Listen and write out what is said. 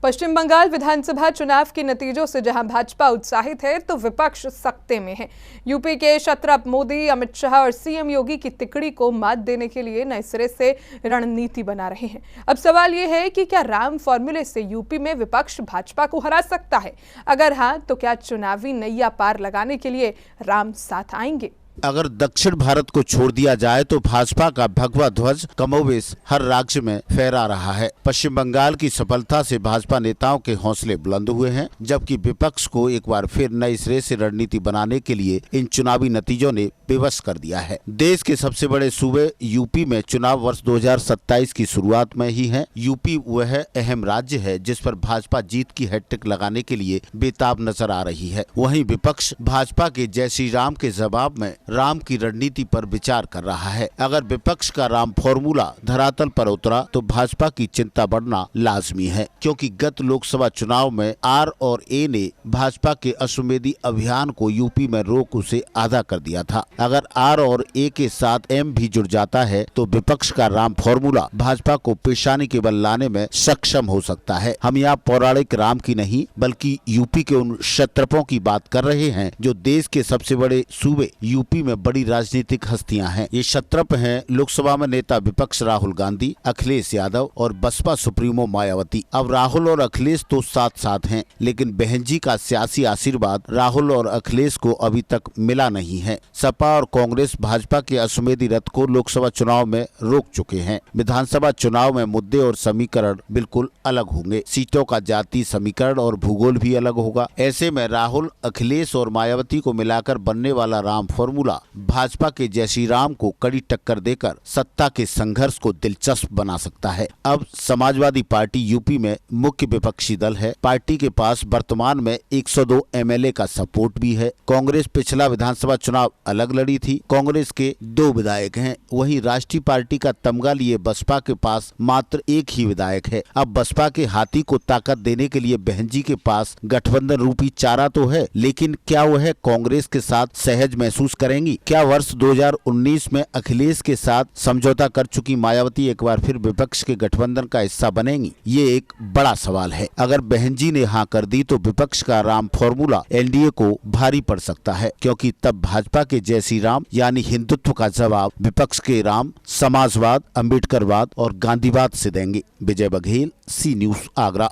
पश्चिम बंगाल विधानसभा चुनाव के नतीजों से जहां भाजपा उत्साहित है तो विपक्ष सख्ते में है। यूपी के छत्रप मोदी, अमित शाह और सीएम योगी की तिकड़ी को मात देने के लिए नए सिरे से रणनीति बना रहे हैं। अब सवाल यह है कि क्या राम फॉर्मूले से यूपी में विपक्ष भाजपा को हरा सकता है? अगर हां, तो क्या चुनावी नैया पार लगाने के लिए राम साथ आएंगे? अगर दक्षिण भारत को छोड़ दिया जाए तो भाजपा का भगवा ध्वज कमोबेश हर राज्य में फहरा रहा है। पश्चिम बंगाल की सफलता से भाजपा नेताओं के हौसले बुलंद हुए हैं, जबकि विपक्ष को एक बार फिर नए सिरे से रणनीति बनाने के लिए इन चुनावी नतीजों ने बेबस कर दिया है। देश के सबसे बड़े सूबे यूपी में चुनाव वर्ष 2027 की शुरुआत में ही है। यूपी वह अहम राज्य है जिस पर भाजपा जीत की हैट्रिक लगाने के लिए बेताब नजर आ रही है। वहीं विपक्ष भाजपा के जय श्री राम के जवाब में राम की रणनीति पर विचार कर रहा है। अगर विपक्ष का राम फॉर्मूला धरातल पर उतरा तो भाजपा की चिंता बढ़ना लाजमी है, क्योंकि गत लोकसभा चुनाव में आर और ए ने भाजपा के अश्वमेधी अभियान को यूपी में रोक उसे आधा कर दिया था। अगर आर और ए के साथ एम भी जुड़ जाता है तो विपक्ष का राम फॉर्मूला भाजपा को पेशानी के बल लाने में सक्षम हो सकता है। हम यहाँ पौराणिक राम की नहीं बल्कि यूपी के उन क्षत्रपों की बात कर रहे हैं जो देश के सबसे बड़े सूबे यूपी में बड़ी राजनीतिक हस्तियां हैं। ये क्षत्रप हैं लोकसभा में नेता विपक्ष राहुल गांधी, अखिलेश यादव और बसपा सुप्रीमो मायावती। अब राहुल और अखिलेश तो साथ साथ हैं, लेकिन बहन जी का सियासी आशीर्वाद राहुल और अखिलेश को अभी तक मिला नहीं है। सपा और कांग्रेस भाजपा के अश्वमेधी रथ को लोकसभा चुनाव में रोक चुके हैं। विधानसभा चुनाव में मुद्दे और समीकरण बिल्कुल अलग होंगे। सीटों का जाति समीकरण और भूगोल भी अलग होगा। ऐसे में राहुल, अखिलेश और मायावती को मिलाकर बनने वाला राम फॉर्मूला भाजपा के जय श्री राम को कड़ी टक्कर देकर सत्ता के संघर्ष को दिलचस्प बना सकता है। अब समाजवादी पार्टी यूपी में मुख्य विपक्षी दल है। पार्टी के पास वर्तमान में 102 एमएलए का सपोर्ट भी है। कांग्रेस पिछला विधानसभा चुनाव अलग लड़ी थी। कांग्रेस के 2 विधायक हैं। वहीं राष्ट्रीय पार्टी का तमगा लिए बसपा के पास मात्र 1 ही विधायक है। अब बसपा के हाथी को ताकत देने के लिए बहन जी के पास गठबंधन रूपी चारा तो है, लेकिन क्या वह कांग्रेस के साथ सहज महसूस करेंगी? क्या वर्ष 2019 में अखिलेश के साथ समझौता कर चुकी मायावती एक बार फिर विपक्ष के गठबंधन का हिस्सा बनेंगी? ये एक बड़ा सवाल है। अगर बहन जी ने हाँ कर दी तो विपक्ष का राम फॉर्मूला एनडीए को भारी पड़ सकता है, क्योंकि तब भाजपा के जय श्री राम यानी हिंदुत्व का जवाब विपक्ष के राम समाजवाद, अम्बेडकरवाद और गांधीवाद से देंगे। विजय बघेल, सी न्यूज़, आगरा।